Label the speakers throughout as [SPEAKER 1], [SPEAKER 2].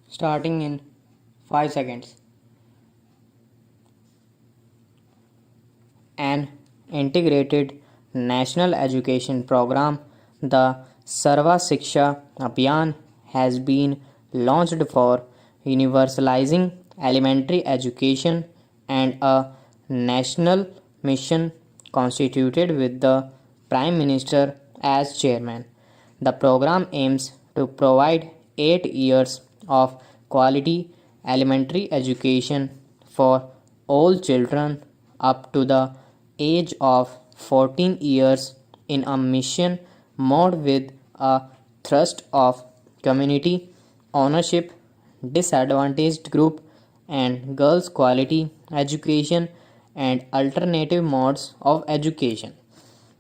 [SPEAKER 1] starting in 5 seconds. An integrated national education program, the Sarva Shiksha Abhiyan, has been launched for universalizing elementary education and a national mission constituted with the Prime Minister as chairman. The program aims to provide 8 years of quality elementary education for all children up to the age of 14 years in a mission mode with a thrust of community ownership, disadvantaged group, and girls' quality education and alternative modes of education.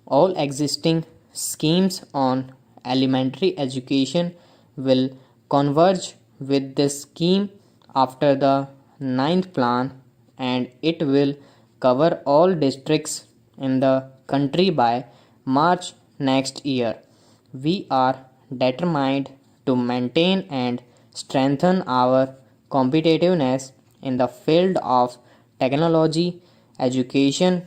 [SPEAKER 1] All existing schemes on elementary education will converge with this scheme after the ninth plan, and it will cover all districts in the country by March next year. We are determined to maintain and strengthen our competitiveness in the field of technology education.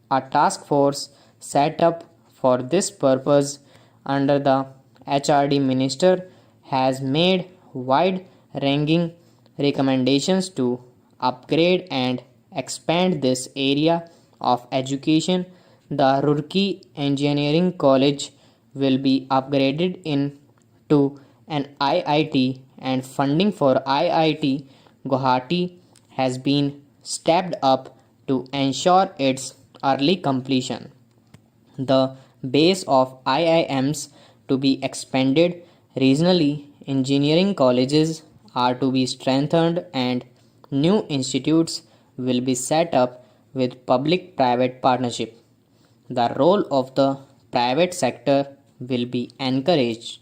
[SPEAKER 1] A task force set up for this purpose under the HRD Minister has made wide ranging recommendations to upgrade and expand this area of education. The Roorkee Engineering College will be upgraded into an IIT, and funding for IIT Guwahati has been stepped up to ensure its early completion. The base of IIMs to be expanded regionally, engineering colleges are to be strengthened, and new institutes will be set up with public private partnership. The role of the private sector will be encouraged.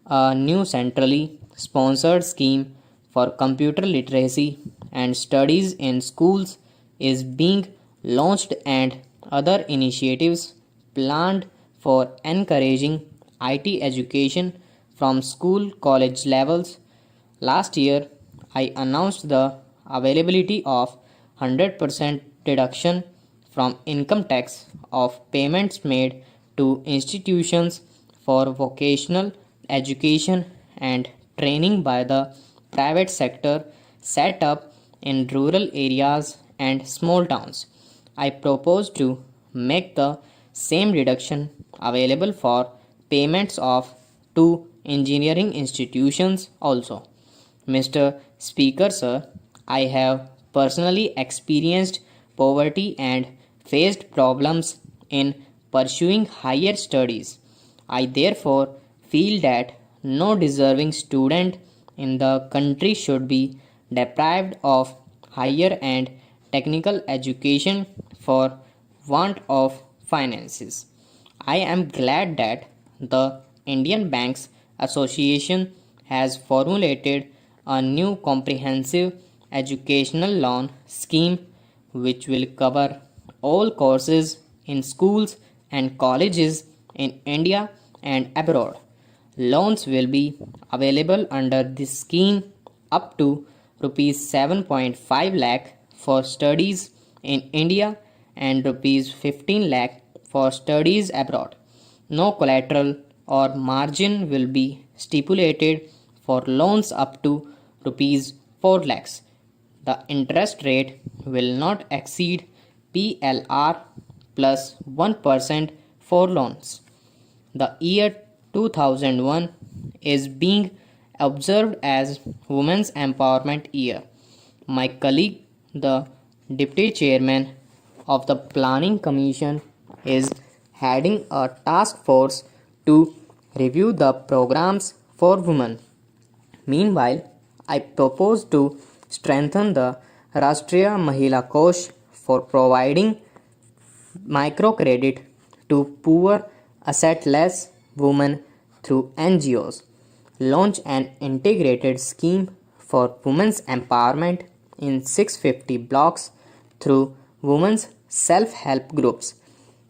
[SPEAKER 1] A new centrally sponsored scheme for computer literacy and studies in schools is being launched, and other initiatives planned for encouraging IT education from school college levels. Last year, I announced the availability of 100% deduction from income tax of payments made to institutions for vocational education and training by the private sector set up in rural areas and small towns. I propose to make the same deduction available for payments of to engineering institutions also. Mr. Speaker, sir, I have personally experienced poverty and faced problems in pursuing higher studies. I therefore feel that no deserving student in the country should be deprived of higher and technical education for want of finances. I am glad that the Indian Banks Association has formulated a new comprehensive educational loan scheme which will cover all courses in schools and colleges in India and abroad. Loans will be available under this scheme up to rupees 7.5 lakh for studies in India and rupees 15 lakh for studies abroad. No collateral or margin will be stipulated for loans up to rupees 4 lakhs. The interest rate will not exceed PLR plus 1% for loans. The year 2001 is being observed as Women's Empowerment Year. My colleague, the Deputy Chairman of the Planning Commission, is heading a task force to review the programs for women. Meanwhile, I propose to strengthen the Rashtriya Mahila Kosh for providing microcredit to poor assetless women through NGOs, launch an integrated scheme for women's empowerment in 650 blocks through women's self-help groups,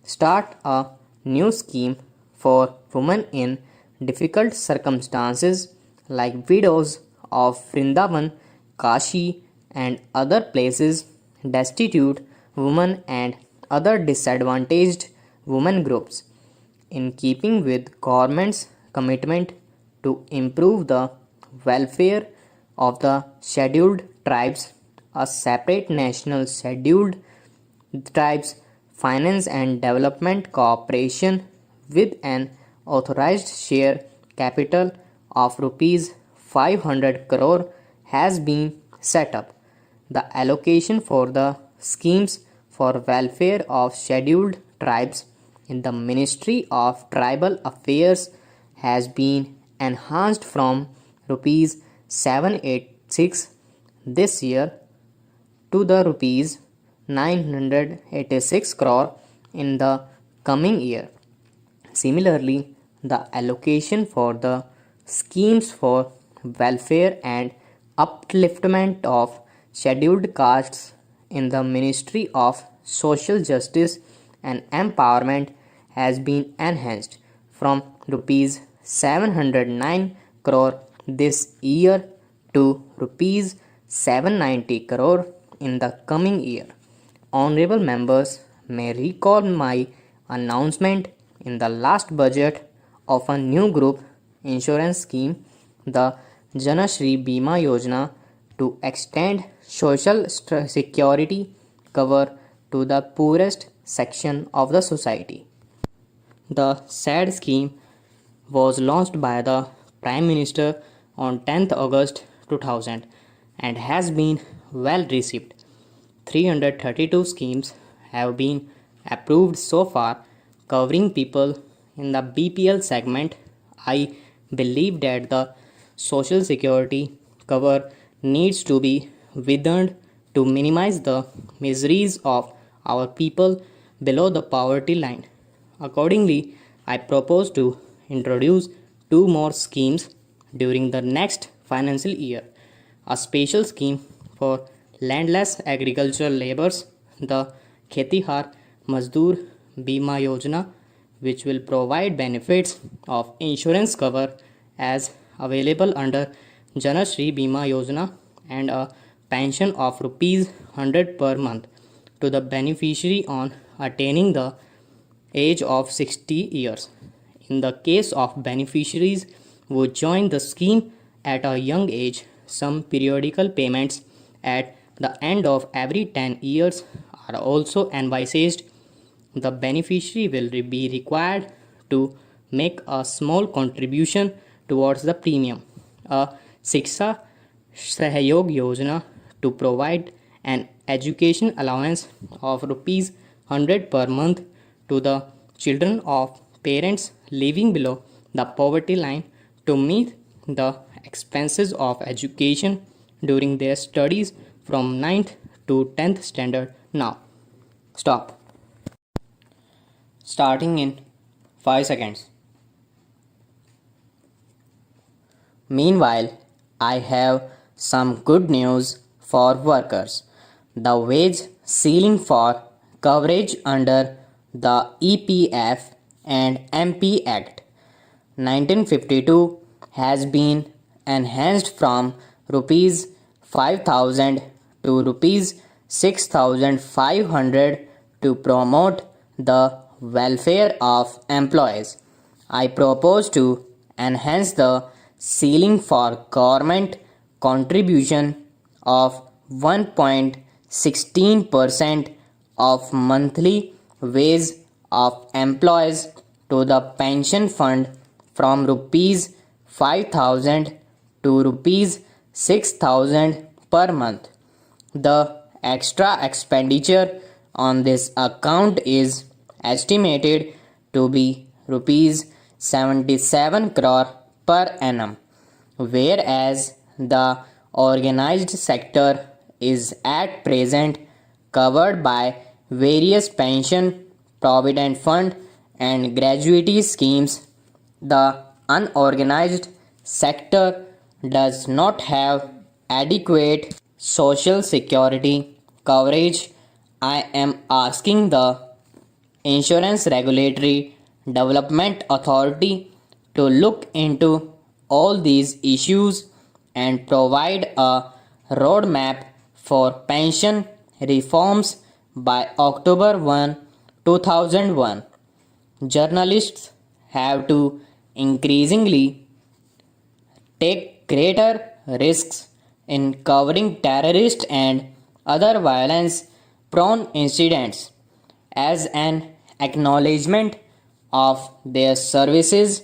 [SPEAKER 1] start a new scheme for women in difficult circumstances like widows of Vrindavan, Kashi, and other places, destitute women and other disadvantaged women groups. In keeping with government's commitment to improve the welfare of the scheduled tribes, a separate national scheduled tribes finance and development corporation with an authorized share capital of rupees 500 crore has been set up. The allocation for the schemes for welfare of scheduled tribes in the Ministry of Tribal Affairs has been enhanced from rupees 786 this year to the rupees 986 crore in the coming year. Similarly, the allocation for the schemes for welfare and upliftment of scheduled castes in the Ministry of Social Justice and Empowerment has been enhanced from rupees 709 crore this year to rupees 790 crore in the coming year. Honorable members may recall my announcement in the last budget of a new group insurance scheme, the Janashri Bima Yojana, to extend social security cover to the poorest section of the society. The said scheme was launched by the Prime Minister on 10th August 2000 and has been well received. 332 schemes have been approved so far, covering people in the BPL segment. I believe that the social security cover needs to be widened to minimize the miseries of our people below the poverty line. Accordingly, I propose to introduce two more schemes during the next financial year. A special scheme for landless agricultural laborers, the Khetihar Mazdoor Bima Yojana, which will provide benefits of insurance cover as available under Janashri Bima Yojana, and a pension of rupees 100 per month to the beneficiary on attaining the age of 60 years. In the case of beneficiaries who join the scheme at a young age, some periodical payments at the end of every 10 years are also envisaged. The beneficiary will be required to make a small contribution towards the premium. A Shiksha Sahyog Yojana, to provide an education allowance of rupees 100 per month to the children of parents living below the poverty line to meet the expenses of education during their studies from 9th to 10th standard. Now, stop. Starting in 5 seconds. Meanwhile, I have some good news for workers. The wage ceiling for coverage under the EPF and MP Act 1952 has been enhanced from rupees 5,000 to rupees 6,500 to promote the welfare of employees. I propose to enhance the ceiling for government contribution of 1.16% of monthly wage of employees to the pension fund from rupees 5,000 to rupees 6,000 per month. The extra expenditure on this account is estimated to be rupees 77 crore per annum, whereas the organized sector is at present covered by various pension, provident fund and gratuity schemes. The unorganized sector does not have adequate social security coverage. I am asking the Insurance Regulatory Development Authority to look into all these issues and provide a roadmap for pension reforms by October 1, 2001. Journalists have to increasingly take greater risks in covering terrorist and other violence prone incidents as an acknowledgement of their services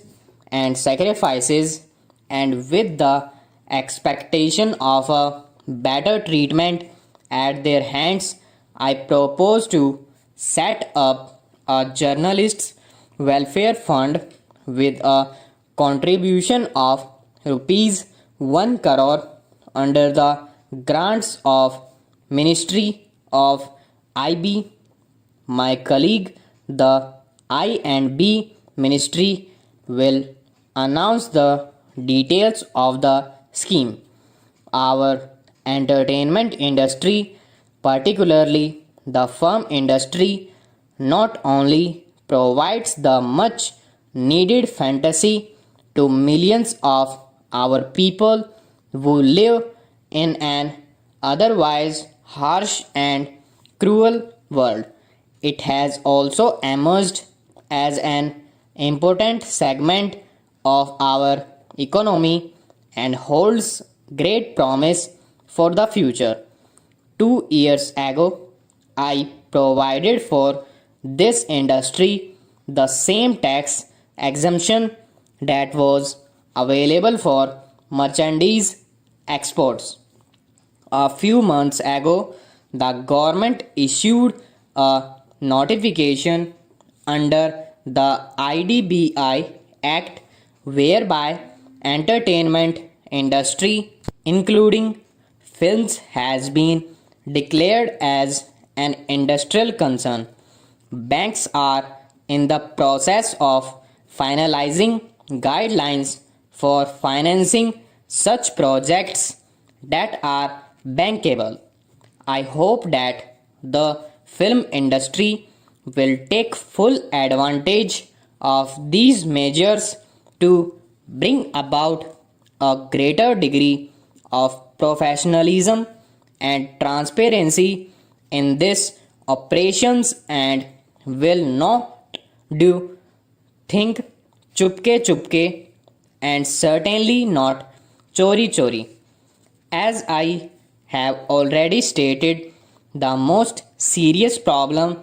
[SPEAKER 1] and sacrifices, and with the expectation of a better treatment at their hands. I propose to set up a journalists welfare fund with a contribution of rupees 1 crore under the grants of Ministry of IB. My colleague, the I&B Ministry, will announce the details of the scheme. Our entertainment industry, particularly the film industry, not only provides the much needed fantasy to millions of our people who live in an otherwise harsh and cruel world. It has also emerged as an important segment of our economy and holds great promise for the future. 2 years ago, I provided for this industry the same tax exemption that was available for merchandise exports. A few months ago, the government issued a notification under the IDBI Act whereby entertainment industry including films has been declared as an industrial concern. Banks are in the process of finalizing guidelines for financing such projects that are bankable. I hope that the film industry will take full advantage of these measures to bring about a greater degree of professionalism and transparency in these operations and will not do think chupke and certainly not chori. As I have already stated, the most serious problem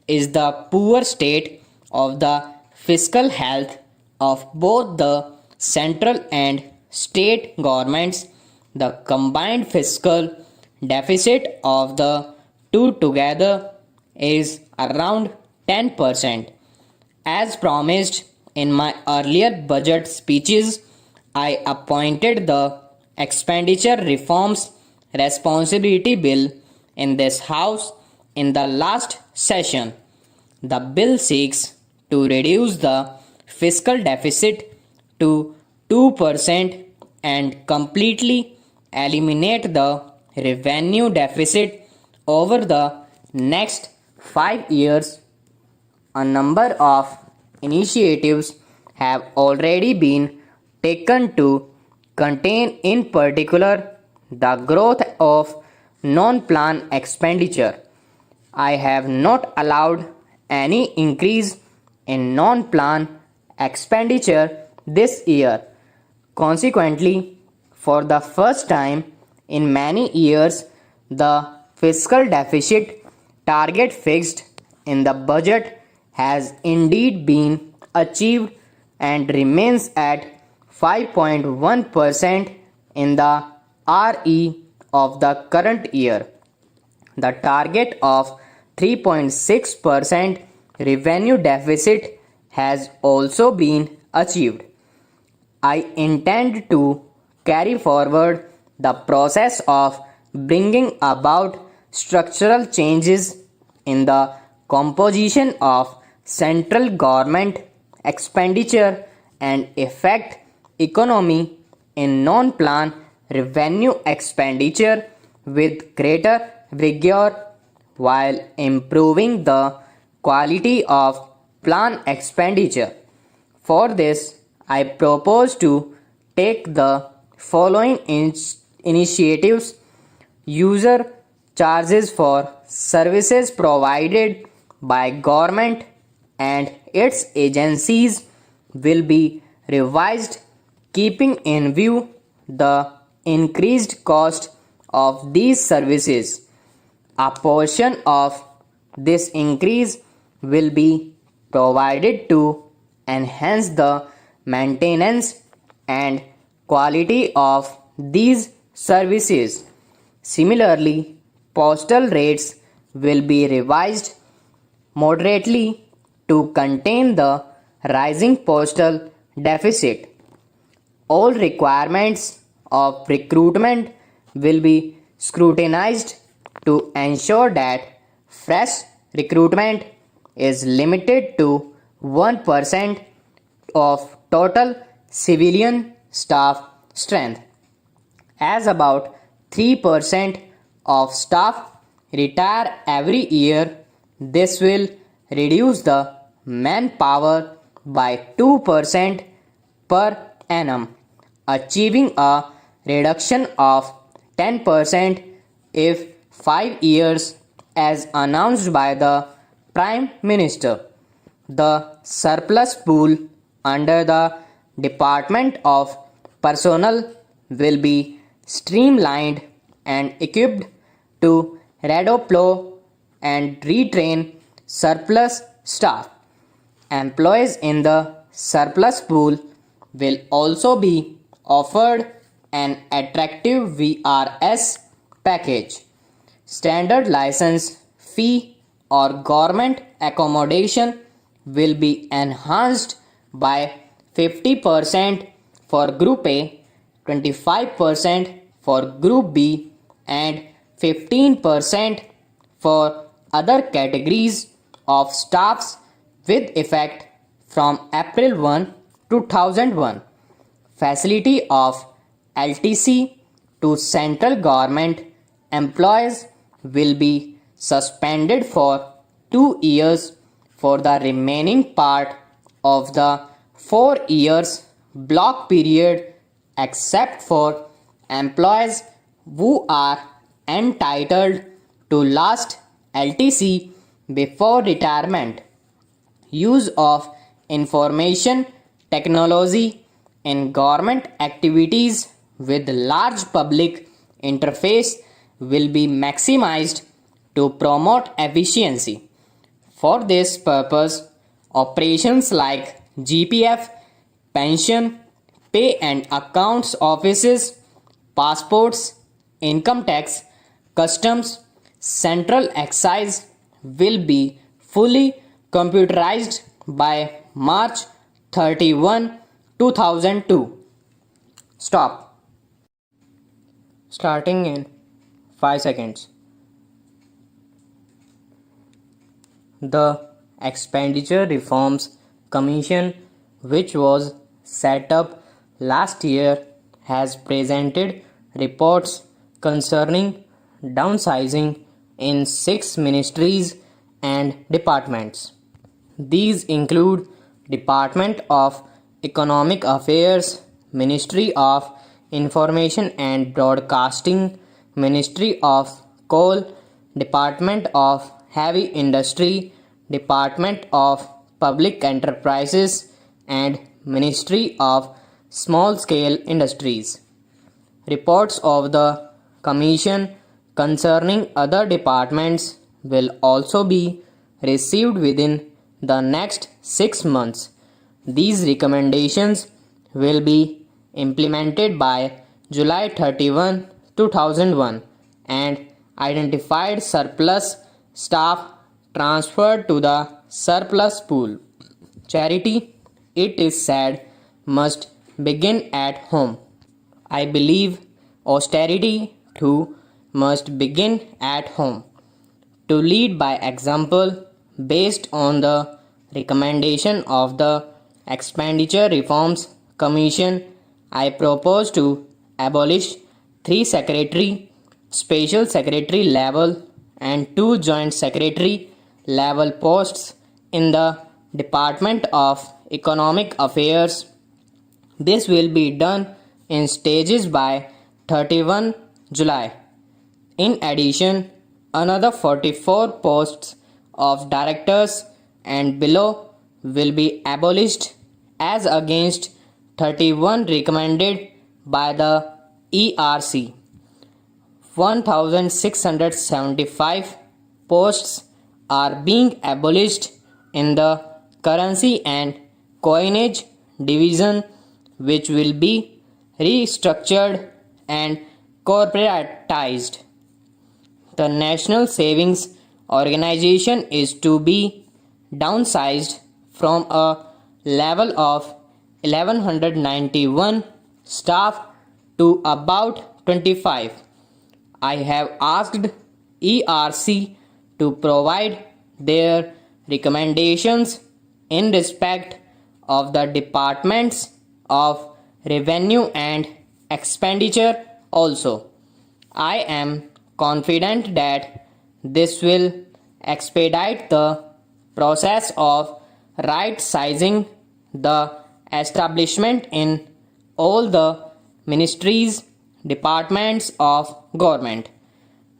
[SPEAKER 1] is the poor state of the fiscal health of both the central and state governments. The combined fiscal deficit of the two together is around 10%. As promised in my earlier budget speeches, I appointed the Expenditure Reforms Responsibility Bill in this House in the last session. The bill seeks to reduce the fiscal deficit to 2% and completely eliminate the revenue deficit over the next 5 years. A number of initiatives have already been taken to contain, in particular, the growth of non-plan expenditure. I have not allowed any increase in non-plan expenditure this year. Consequently, for the first time in many years, the fiscal deficit target fixed in the budget has indeed been achieved and remains at 5.1% in the RE of the current year. The target of 3.6% revenue deficit has also been achieved. I intend to carry forward the process of bringing about structural changes in the composition of central government expenditure and effect economy in non-plan revenue expenditure with greater vigor while improving the quality of plan expenditure. For this, I propose to take the following initiatives: user charges for services provided by government and its agencies will be revised, keeping in view the increased cost of these services. A portion of this increase will be provided to enhance the maintenance and quality of these services. Similarly, postal rates will be revised moderately to contain the rising postal deficit. All requirements of recruitment will be scrutinized to ensure that fresh recruitment is limited to 1% of total civilian staff strength. As about 3% of staff retire every year, this will reduce the manpower by 2% per annum, achieving a reduction of 10% if 5 years as announced by the Prime Minister. The surplus pool under the Department of Personnel will be streamlined and equipped to redeploy and retrain surplus staff. Employees in the surplus pool will also be offered an attractive VRS package. Standard license fee or government accommodation will be enhanced by 50% for Group A, 25% for Group B, and 15% for other categories of staffs with effect from April 1, 2001. Facility of LTC to central government employees will be suspended for 2 years for the remaining part of the 4 years block period, except for employees who are entitled to last LTC before retirement. Use of information technology in government activities with large public interface will be maximized to promote efficiency. For this purpose, operations like GPF, pension, pay and accounts offices, passports, income tax, customs, central excise will be fully computerized by March 31, 2002. Stop. Starting in 5 seconds. The Expenditure Reforms Commission, which was set up last year, has presented reports concerning downsizing in 6 ministries and departments. These include Department of Economic Affairs, Ministry of Information and Broadcasting, Ministry of Coal, Department of Heavy Industry, Department of Public Enterprises, and Ministry of Small Scale Industries. Reports of the Commission concerning other departments will also be received within the next 6 months. These recommendations will be implemented by July 31, 2001, and identified surplus staff transferred to the surplus pool. Charity, it is said, must begin at home. I believe austerity too must begin at home. To lead by example, based on the recommendation of the Expenditure Reforms Commission, I propose to abolish 3 secretary, special secretary level and 2 joint secretary level posts in the Department of Economic Affairs. This will be done in stages by 31 July. In addition, another 44 posts of directors and below will be abolished as against 31 recommended by the ERC. 1675 posts are being abolished in the currency and coinage division, which will be restructured and corporatized. The National Savings Organization is to be downsized from a level of 1191 staff to about 25. I have asked ERC to provide their recommendations in respect of the departments of revenue and expenditure also. I am confident that this will expedite the process of right sizing the establishment in all the ministries, departments of government.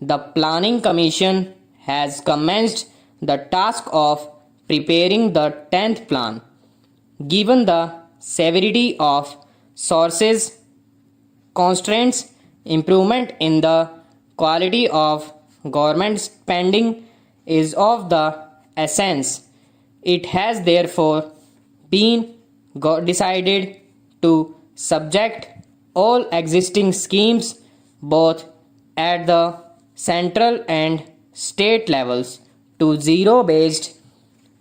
[SPEAKER 1] The Planning Commission has commenced the task of preparing the 10th plan. Given the severity of sources constraints, improvement in the quality of government spending is of the essence. It has therefore been decided to subject all existing schemes, both at the central and state levels, to zero-based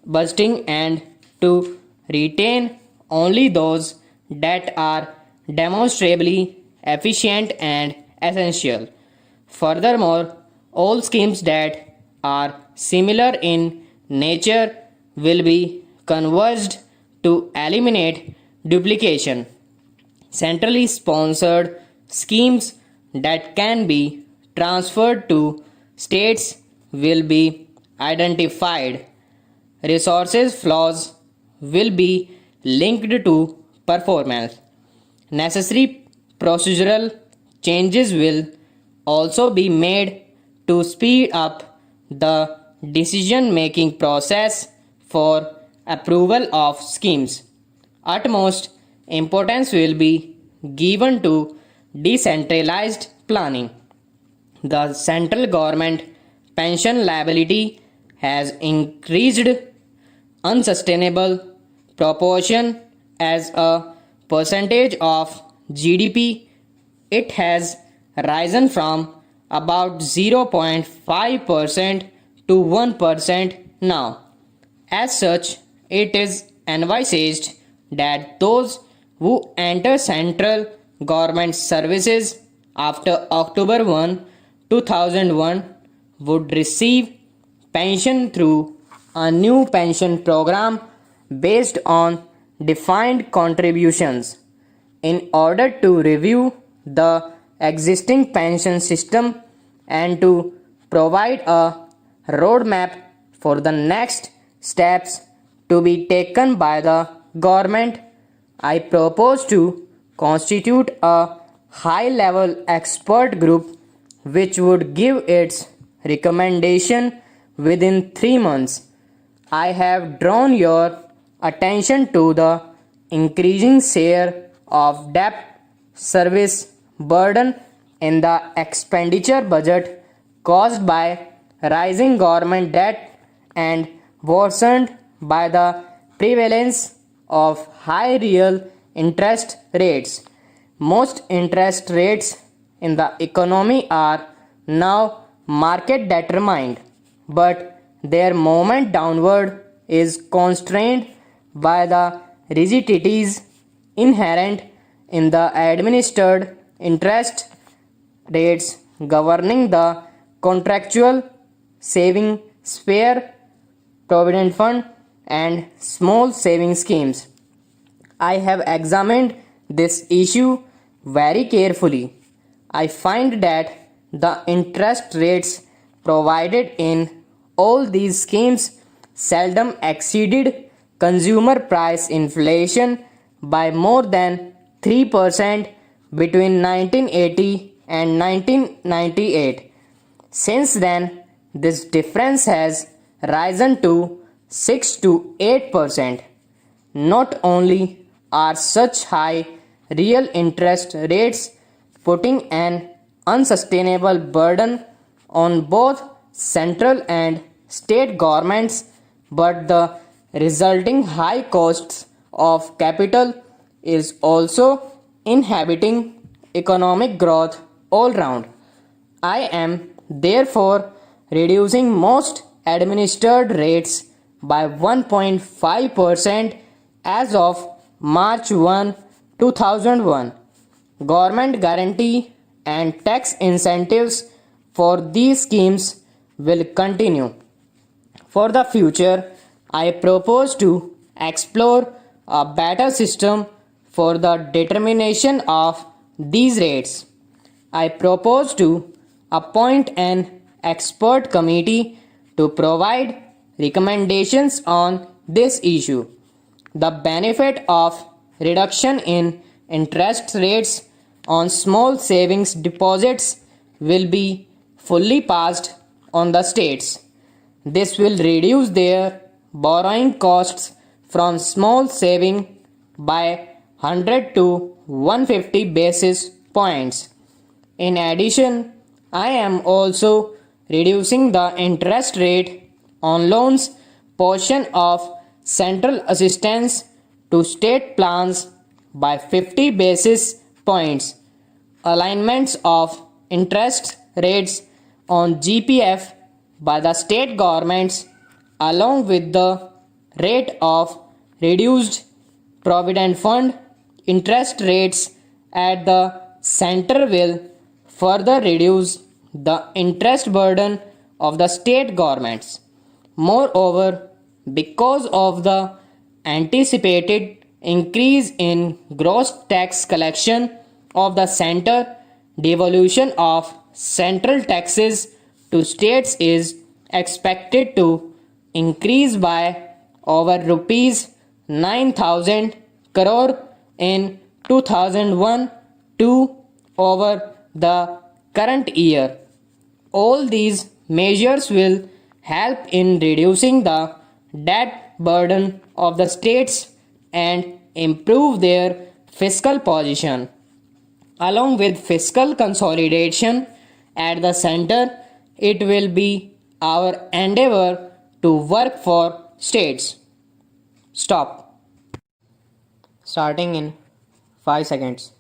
[SPEAKER 1] budgeting and to retain only those that are demonstrably efficient and essential. Furthermore, all schemes that are similar in nature will be converged to eliminate duplication. Centrally sponsored schemes that can be transferred to states will be identified. Resources flaws will be linked to performance. Necessary procedural changes will also be made to speed up the decision making process for approval of schemes. Utmost importance will be given to decentralized planning. The central government pension liability has increased unsustainable proportion as a percentage of GDP. It has risen from about 0.5% to 1% now. As such, it is envisaged that those who enter central government services after October 1, 2001 would receive pension through a new pension program based on defined contributions. In order to review the existing pension system and to provide a roadmap for the next steps to be taken by the government, I propose to constitute a high-level expert group which would give its recommendation within 3 months. I have drawn your attention to the increasing share of debt service burden in the expenditure budget caused by rising government debt and worsened by the prevalence of high real interest rates. Most interest rates in the economy are now market determined, but their movement downward is constrained by the rigidities inherent in the administered interest rates governing the contractual saving sphere, provident fund, and small saving schemes. I have examined this issue very carefully. I find that the interest rates provided in all these schemes seldom exceeded consumer price inflation by more than 3% between 1980 and 1998. Since then, this difference has risen to 6 to 8%. Not only are such high real interest rates putting an unsustainable burden on both central and state governments, but the resulting high costs of capital is also inhibiting economic growth all round. I am therefore reducing most administered rates by 1.5% as of March 1, 2001. Government guarantee and tax incentives for these schemes will continue. For the future, I propose to explore a better system for the determination of these rates. I propose to appoint an expert committee to provide recommendations on this issue. The benefit of reduction in interest rates on small savings deposits will be fully passed on the states. This will reduce their borrowing costs from small saving by 100 to 150 basis points. In addition, I am also reducing the interest rate on loans portion of central assistance to state plans by 50 basis points. Alignments of interest rates on GPF by the state governments along with the rate of reduced provident fund interest rates at the center will further reduce the interest burden of the state governments. Moreover, because of the anticipated increase in gross tax collection of the center, devolution of central taxes to states is expected to increase by over rupees 9,000 crore in 2001 to over the current year. All these measures will help in reducing the debt burden of the states and improve their fiscal position. Along with fiscal consolidation at the center, it will be our endeavor to work for states. Stop. Starting in 5 seconds.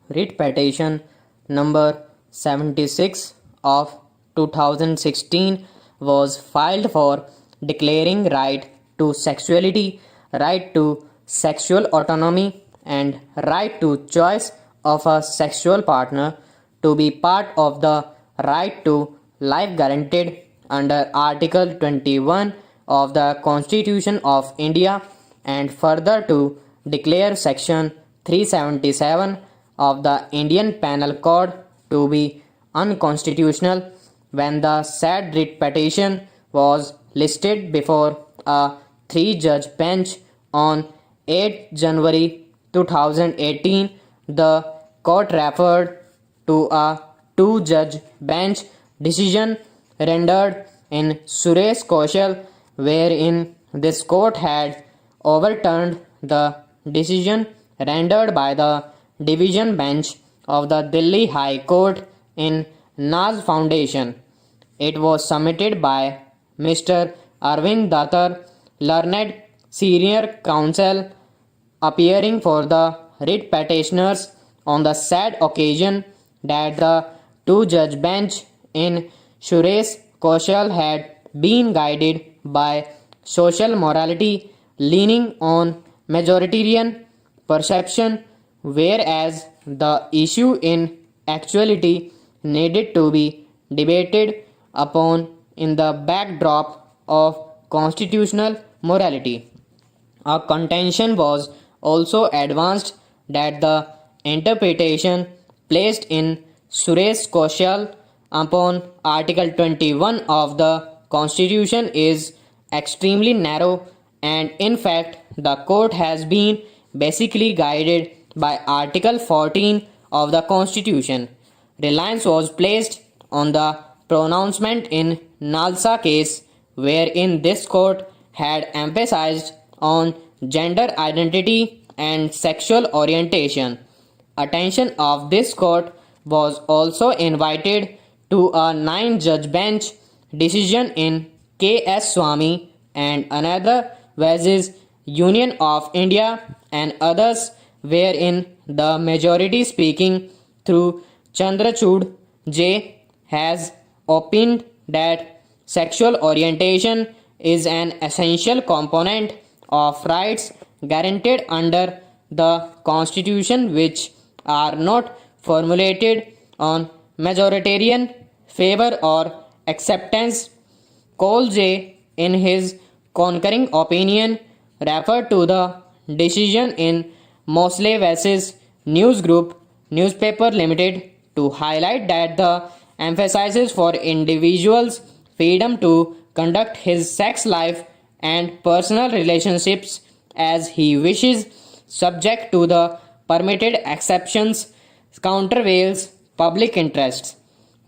[SPEAKER 1] Writ petition number 76 of 2016 was filed for declaring right to sexuality, right to sexual autonomy, and right to choice of a sexual partner to be part of the right to life guaranteed under Article 21 of the Constitution of India, and further to declare Section 377 of the Indian Penal Code to be unconstitutional when the said writ petition was listed before a 3-judge bench on 8 January 2018. The court referred to a 2-judge bench decision rendered in Suresh Kaushal, wherein this court had overturned the decision rendered by the division bench of the Delhi High Court in Naz Foundation. It was submitted by Mr. Arvind Datar, learned senior counsel, appearing for the writ petitioners on the said occasion that the 2-judge bench in Suresh Kaushal had been guided by social morality leaning on majoritarian perception, whereas the issue in actuality needed to be debated upon in the backdrop of constitutional morality. A contention was also advanced that the interpretation placed in Suresh Kaushal upon Article 21 of the Constitution is extremely narrow, and in fact the court has been basically guided by Article 14 of the Constitution. Reliance was placed on the pronouncement in Nalsa case, wherein this court had emphasized on gender identity and sexual orientation. Attention of this court was also invited to a 9-judge bench decision in K.S. Swamy and another versus Union of India and others, wherein the majority speaking through Chandrachud J has opined that sexual orientation is an essential component of rights guaranteed under the Constitution which are not formulated on majoritarian favor or acceptance. Cole J, in his concurring opinion, referred to the decision in Mosley vs. News Group Newspaper Limited to highlight that the emphasizes for individuals' freedom to conduct his sex life and personal relationships as he wishes, subject to the permitted exceptions, countervails public interests.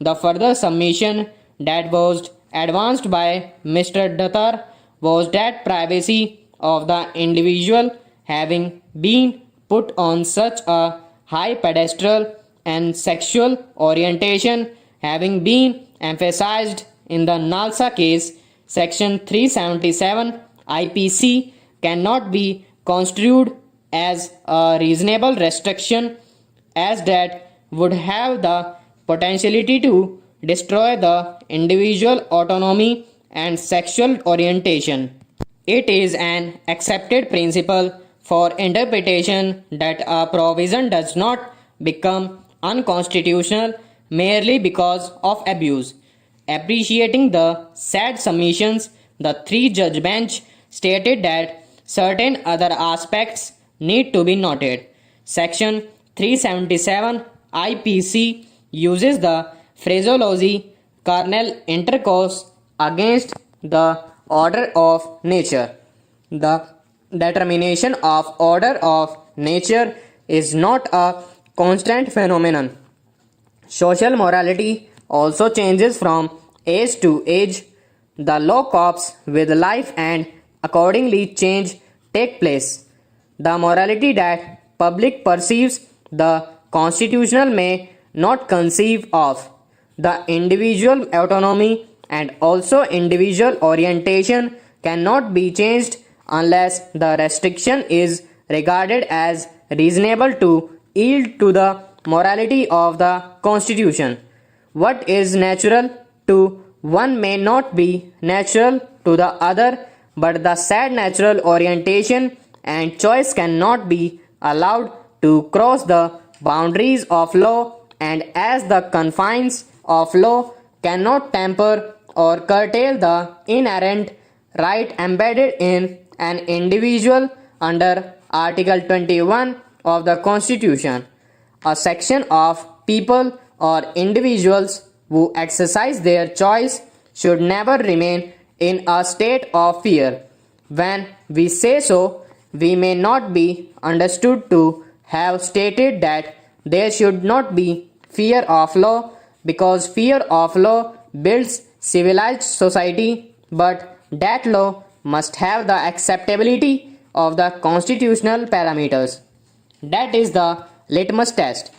[SPEAKER 1] The further submission that was advanced by Mr. Datar was that privacy of the individual having been put on such a high pedestal and sexual orientation having been emphasized in the Nalsa case, Section 377 IPC cannot be construed as a reasonable restriction as that would have the potentiality to destroy the individual autonomy and sexual orientation. It is an accepted principle for interpretation that a provision does not become unconstitutional merely because of abuse. Appreciating the said submissions, the 3-judge bench stated that certain other aspects need to be noted. Section 377 IPC uses the phraseology carnal intercourse against the order of nature. The determination of order of nature is not a constant phenomenon. Social morality also changes from age to age. The law copes with life and accordingly change take place. The morality that public perceives the constitutional may not conceive of. The individual autonomy and also individual orientation cannot be changed unless the restriction is regarded as reasonable to yield to the morality of the Constitution. What is natural to one may not be natural to the other, but the said natural orientation and choice cannot be allowed to cross the boundaries of law, and as the confines of law cannot temper or curtail the inherent right embedded in an individual under Article 21 of the Constitution. A section of people or individuals who exercise their choice should never remain in a state of fear. When we say so, we may not be understood to have stated that there should not be fear of law, because fear of law builds civilized society, but that law must have the acceptability of the constitutional parameters. That is the litmus test.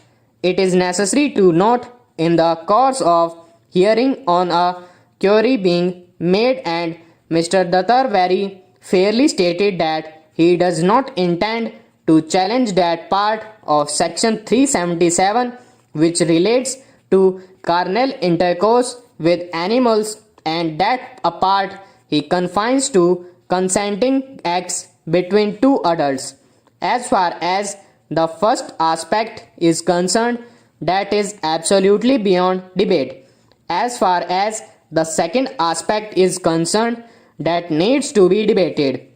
[SPEAKER 1] It is necessary to note in the course of hearing on a query being made, and Mr. Datar very fairly stated that he does not intend to challenge that part of Section 377 which relates to carnal intercourse with animals, and that apart he confines to consenting acts between two adults. As far as the first aspect is concerned, that is absolutely beyond debate. As far as the second aspect is concerned, that needs to be debated.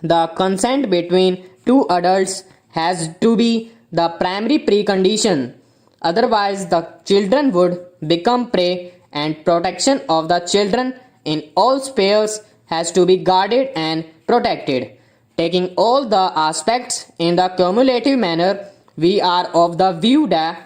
[SPEAKER 1] The consent between two adults has to be the primary precondition. Otherwise, the children would become prey, and protection of the children in all spheres has to be guarded and protected. Taking all the aspects in the cumulative manner, we are of the view that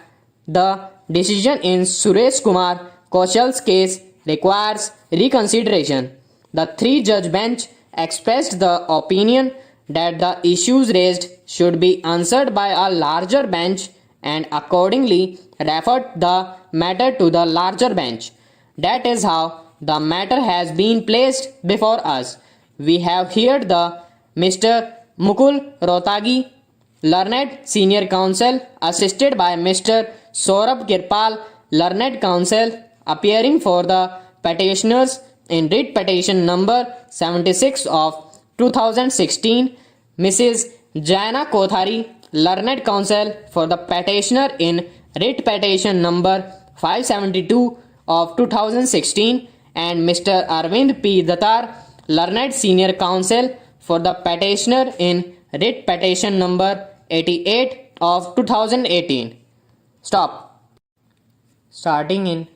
[SPEAKER 1] the decision in Suresh Kumar Kaushal's case requires reconsideration. The three-judge bench expressed the opinion that the issues raised should be answered by a larger bench and accordingly referred the matter to the larger bench. That is how the matter has been placed before us. We have heard the Mr. Mukul Rohtagi, Learned Senior Counsel, assisted by Mr. Saurabh Kirpal, Learned Counsel, appearing for the petitioners in writ petition number 76 of 2016, Mrs. Jaina Kothari, Learned Counsel for the petitioner in writ petition number 572 of 2016, and Mr. Arvind P. Datar, Learned Senior Counsel for the petitioner in writ petition number 88 of 2018. Stop. Starting in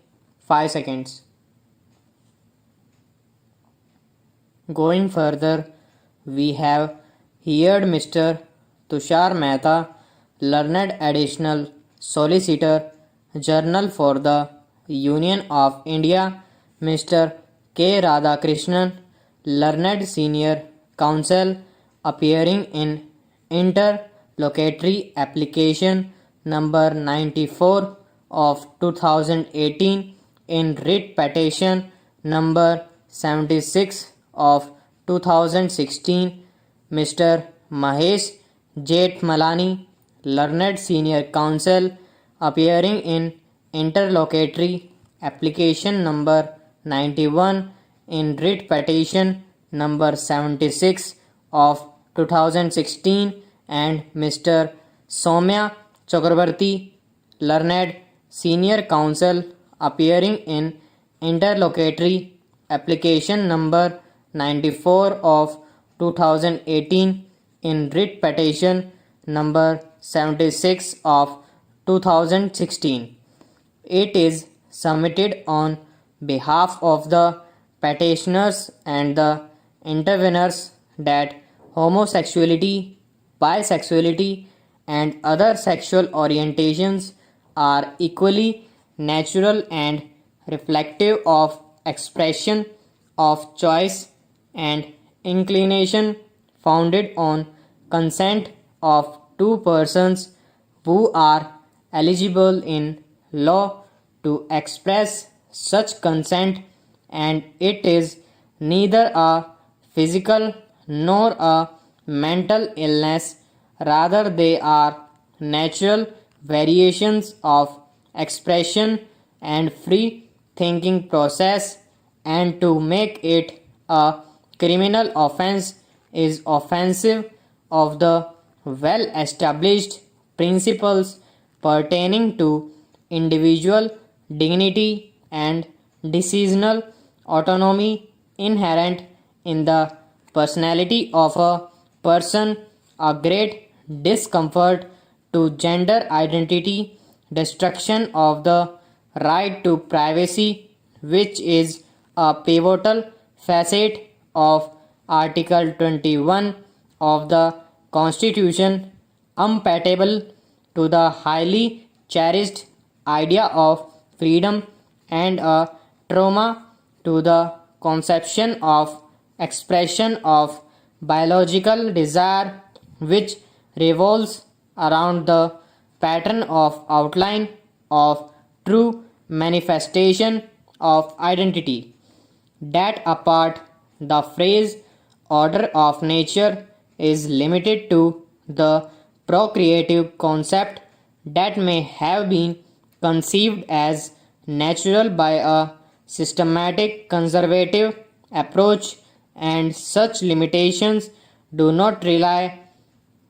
[SPEAKER 1] 5 seconds. Going further, we have heard Mr. Tushar Mehta, Learned Additional Solicitor General for the Union of India, Mr. K. Radhakrishnan, Learned Senior Counsel, appearing in interlocutory application number 94 of 2018 in writ petition number 76 of 2016, Mr. Mahesh Jethmalani, Learned Senior Counsel, appearing in interlocutory application number 91 in writ petition number 76 of 2016, and Mr. Soumya Chakrabarti, Learned Senior Counsel, appearing in interlocutory application number 94 of 2018 in writ petition number 76 of 2016. It is submitted on behalf of the petitioners and the interveners that homosexuality, bisexuality, and other sexual orientations are equally natural and reflective of expression of choice and inclination founded on consent of two persons who are eligible in law to express such consent, and it is neither a physical nor a mental illness, rather they are natural variations of expression and free thinking process, and to make it a criminal offense is offensive of the well established principles pertaining to individual dignity and decisional autonomy inherent in the personality of a person, a great discomfort to gender identity, destruction of the right to privacy, which is a pivotal facet of Article 21 of the Constitution, compatible to the highly cherished idea of freedom, and a trauma to the conception of expression of biological desire, which revolves around the pattern of outline of true manifestation of identity. That apart, the phrase order of nature is limited to the procreative concept that may have been conceived as natural by a systematic conservative approach, and such limitations do not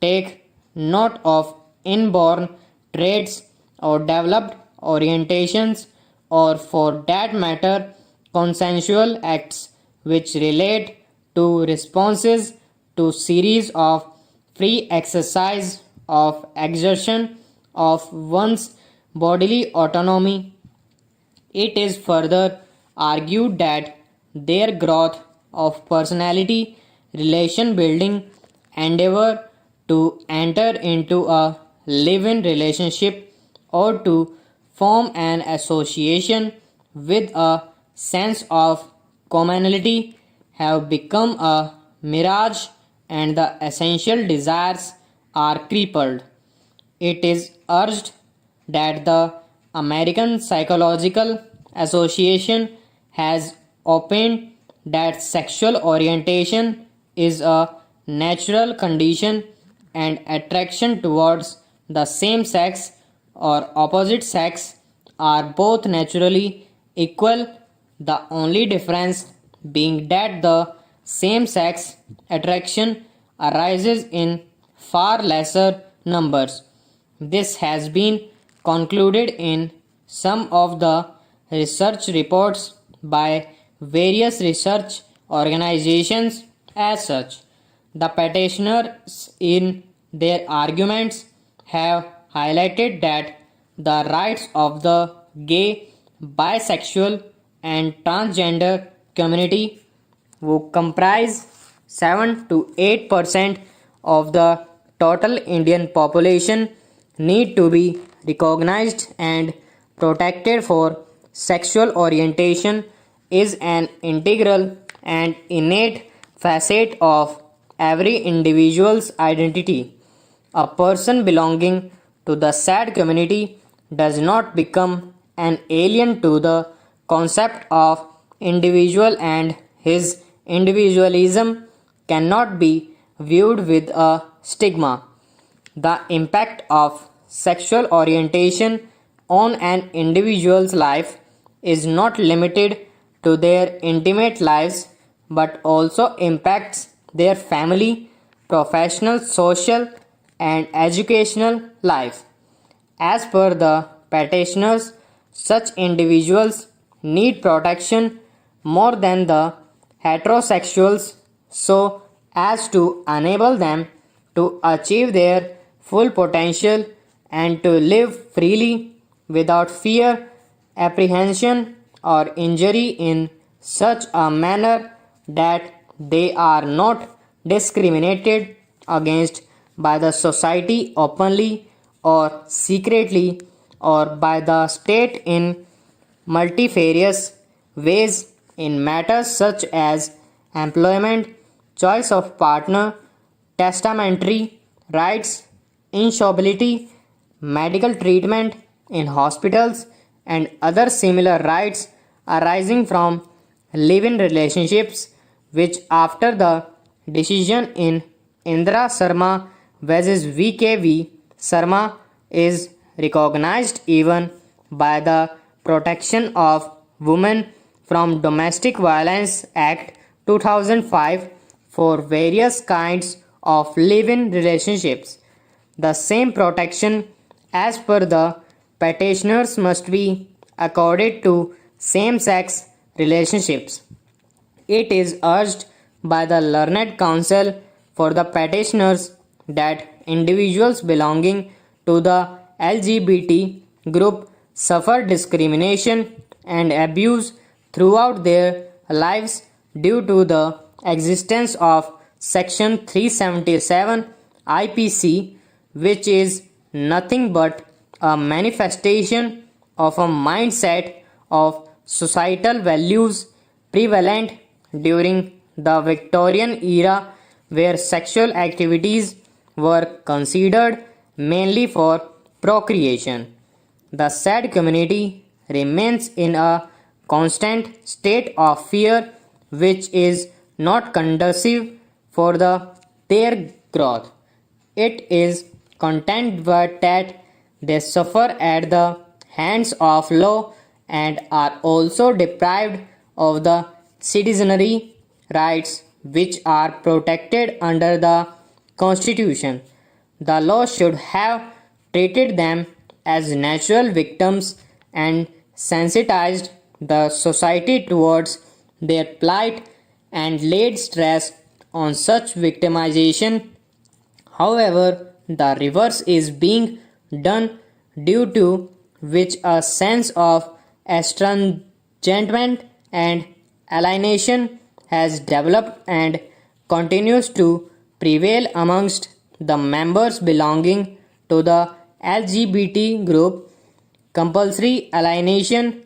[SPEAKER 1] take note of inborn traits or developed orientations, or for that matter consensual acts which relate to responses to series of free exercise of exertion of one's bodily autonomy. It is further argued that their growth of personality, relation building, endeavor to enter into a live-in relationship or to form an association with a sense of commonality have become a mirage and the essential desires are crippled. It is urged that the American Psychological Association has opined that sexual orientation is a natural condition and attraction towards the same sex or opposite sex are both naturally equal, the only difference being that the same sex attraction arises in far lesser numbers. This has been concluded in some of the research reports by various research organizations. As such, the petitioners in their arguments have highlighted that the rights of the gay, bisexual, and transgender community, who comprise 7 to 8% of the total Indian population, need to be recognized and protected for sexual orientation is an integral and innate facet of every individual's identity. A person belonging to the said community does not become an alien to the concept of individual, and his individualism cannot be viewed with a stigma. The impact of sexual orientation on an individual's life is not limited to their intimate lives but also impacts their family, professional, social, and educational life. As per the petitioners, such individuals need protection more than the heterosexuals so as to enable them to achieve their full potential and to live freely without fear, apprehension, or injury in such a manner that they are not discriminated against by the society openly or secretly or by the state in multifarious ways in matters such as employment, choice of partner, testamentary rights, insurability, medical treatment in hospitals, and other similar rights arising from live-in relationships, which after the decision in Indra Sharma vs. VKV Sharma is recognized even by the Protection of Women from Domestic Violence Act 2005 for various kinds of live-in relationships. The same protection as per the petitioners must be accorded to same-sex relationships. It is urged by the Learned Counsel for the petitioners that individuals belonging to the LGBT group suffer discrimination and abuse throughout their lives due to the existence of Section 377 IPC, which is nothing but a manifestation of a mindset of societal values prevalent during the Victorian era, where sexual activities were considered mainly for procreation. The said community remains in a constant state of fear, which is not conducive for their growth. It is contended that they suffer at the hands of law and are also deprived of the citizenry rights which are protected under the Constitution. The law should have treated them as natural victims and sensitized the society towards their plight and laid stress on such victimization. However, the reverse is being done, due to which a sense of estrangement and alienation has developed and continues to prevail amongst the members belonging to the LGBT group. Compulsory alienation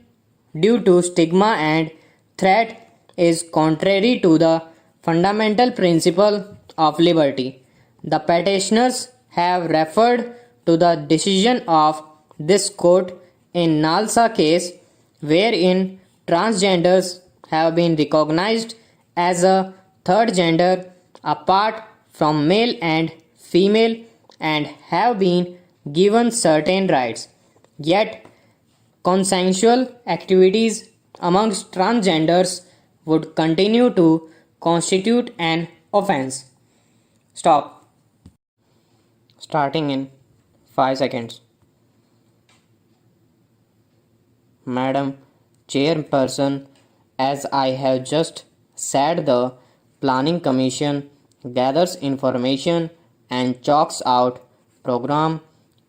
[SPEAKER 1] due to stigma and threat is contrary to the fundamental principle of liberty. The petitioners have referred to the decision of this court in Nalsa case, wherein transgenders have been recognized as a third gender apart from male and female and have been given certain rights. Yet, consensual activities amongst transgenders would continue to constitute an offense. Stop. Starting in 5 seconds. Madam Chairperson, as I have just said, the Planning Commission gathers information and chalks out program.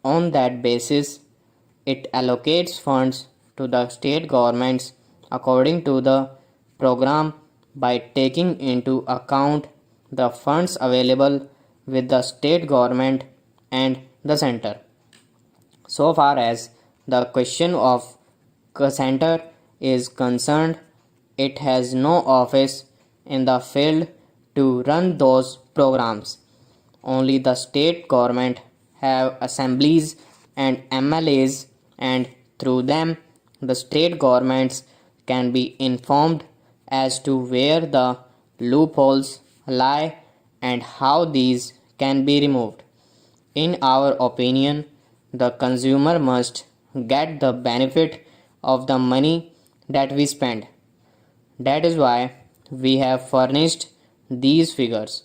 [SPEAKER 1] On that basis, it allocates funds to the state governments according to the program by taking into account the funds available with the state government and the center. So far as the question of center is concerned, it has no office in the field to run those programs. Only the state government have assemblies and MLAs, and through them the state governments can be informed as to where the loopholes lie and how these can be removed. In our opinion, the consumer must get the benefit of the money that we spend. That is why we have furnished these figures.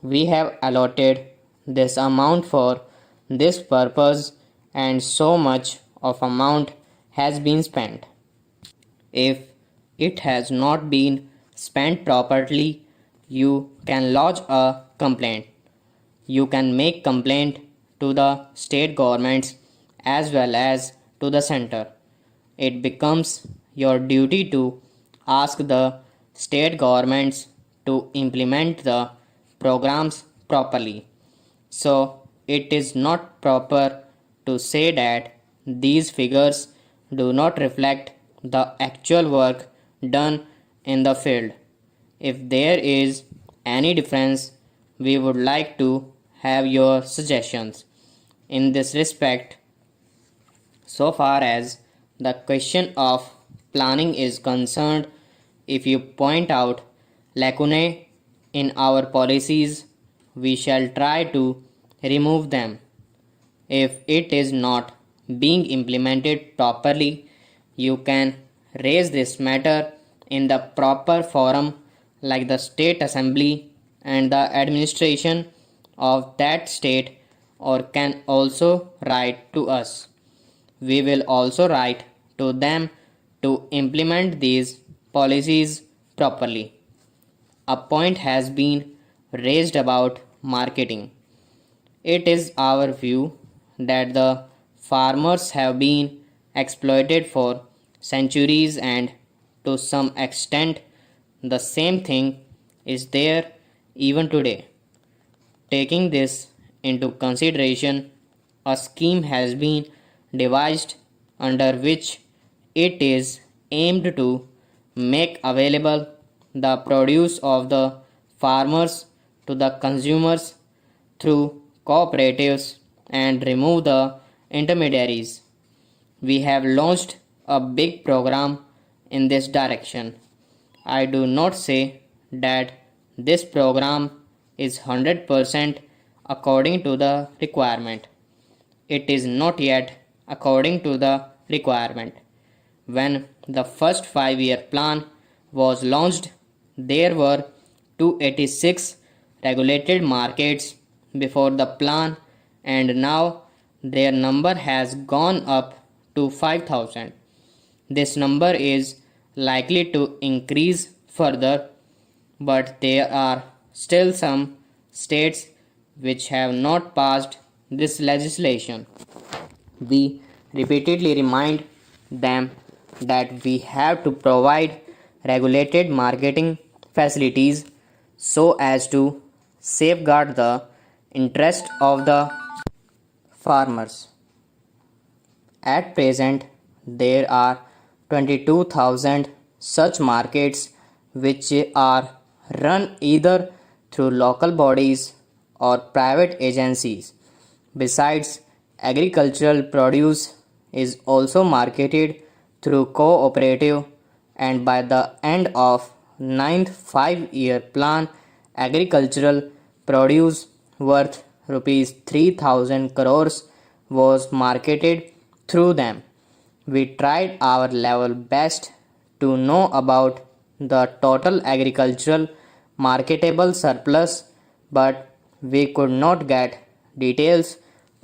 [SPEAKER 1] We have allotted this amount for this purpose and so much of amount has been spent. If it has not been spent properly, you can lodge a complaint. You can make complaint to the state governments as well as to the center. It becomes your duty to ask the state governments to implement the programs properly. So it is not proper to say that these figures do not reflect the actual work done in the field. If there is any difference, we would like to have your suggestions. In this respect, so far as the question of planning is concerned, if you point out lacunae in our policies, we shall try to remove them. If it is not being implemented properly, you can raise this matter in the proper forum like the state assembly and the administration of that state, or can also write to us. We will also write to them to implement these policies properly. A point has been raised about marketing. It is our view that the farmers have been exploited for centuries, and to some extent the same thing is there even today. Taking this into consideration, a scheme has been devised under which it is aimed to make available the produce of the farmers to the consumers through cooperatives and remove the intermediaries. We have launched a big program in this direction. I do not say that this program is 100% according to the requirement. It is not yet according to the requirement. When the first 5-year plan was launched, there were 286 regulated markets before the plan, and now their number has gone up to 5,000. This number is likely to increase further, but there are still some states which have not passed this legislation. We repeatedly remind them that we have to provide regulated marketing facilities so as to safeguard the interest of the farmers. At present, there are 22,000 such markets which are run either through local bodies or private agencies. Besides, agricultural produce is also marketed through cooperative, and by the end of ninth 5-year plan, agricultural produce worth rupees 3000 crores was marketed through them. We tried our level best to know about the total agricultural marketable surplus, but we could not get details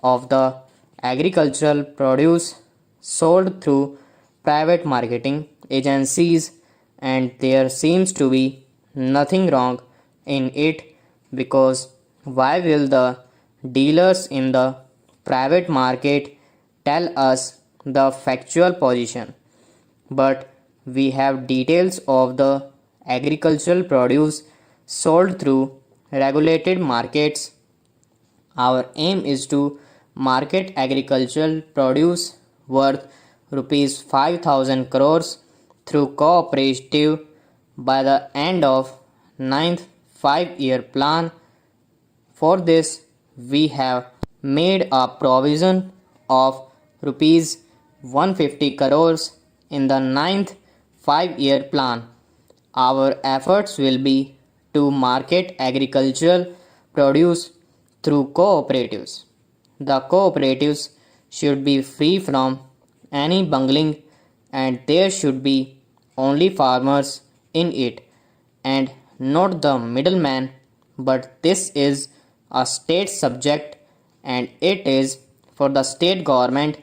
[SPEAKER 1] of the agricultural produce sold through private marketing agencies, and there seems to be nothing wrong in it, because why will the dealers in the private market tell us the factual position? But we have details of the agricultural produce sold through regulated markets. Our aim is to market agricultural produce worth rupees 5000 crores through cooperative by the end of ninth 5-year plan. For this, we have made a provision of rupees 150 crores in the ninth 5-year plan. Our efforts will be to market agricultural produce through cooperatives. The cooperatives should be free from any bungling, and there should be only farmers in it and not the middleman. But this is a state subject, and it is for the state government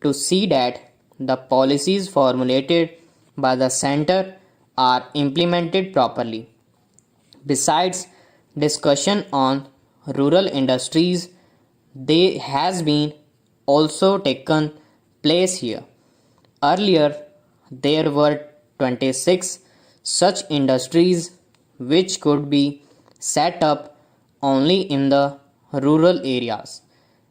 [SPEAKER 1] to see that the policies formulated by the center are implemented properly. Besides, discussion on rural industries, they has been also taken place here. Earlier, there were 26 such industries which could be set up only in the rural areas.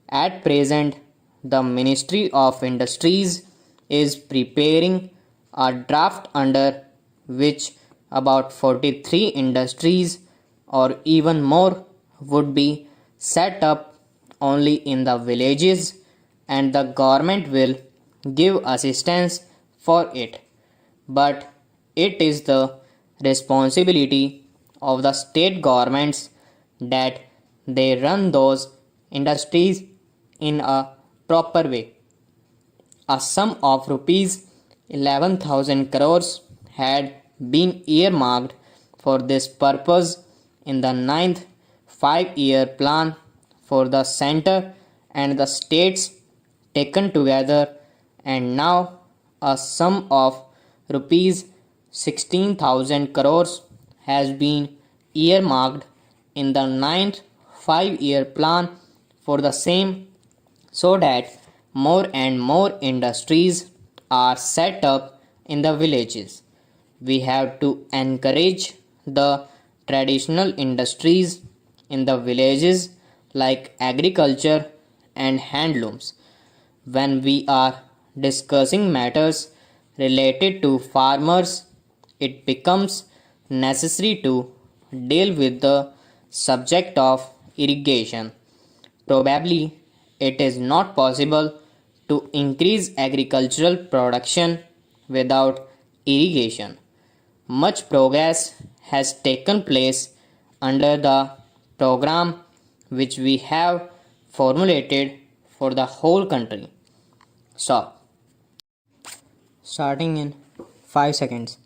[SPEAKER 1] At present, the Ministry of Industries is preparing a draft under which about 43 industries or even more would be set up only in the villages, and the government will give assistance for it. But it is the responsibility of the state governments that they run those industries in a proper way. A sum of rupees 11,000 crores had been earmarked for this purpose in the ninth 5-year plan for the center and the states taken together, and now a sum of rupees 16,000 crores has been earmarked in the ninth 5-year plan for the same, so that more and more industries are set up in the villages. We have to encourage the traditional industries in the villages like agriculture and handlooms. When we are discussing matters related to farmers, it becomes necessary to deal with the subject of irrigation. Probably it is not possible to increase agricultural production without irrigation. Much progress has taken place under the program which we have formulated for the whole country. Stop. Starting in 5 seconds.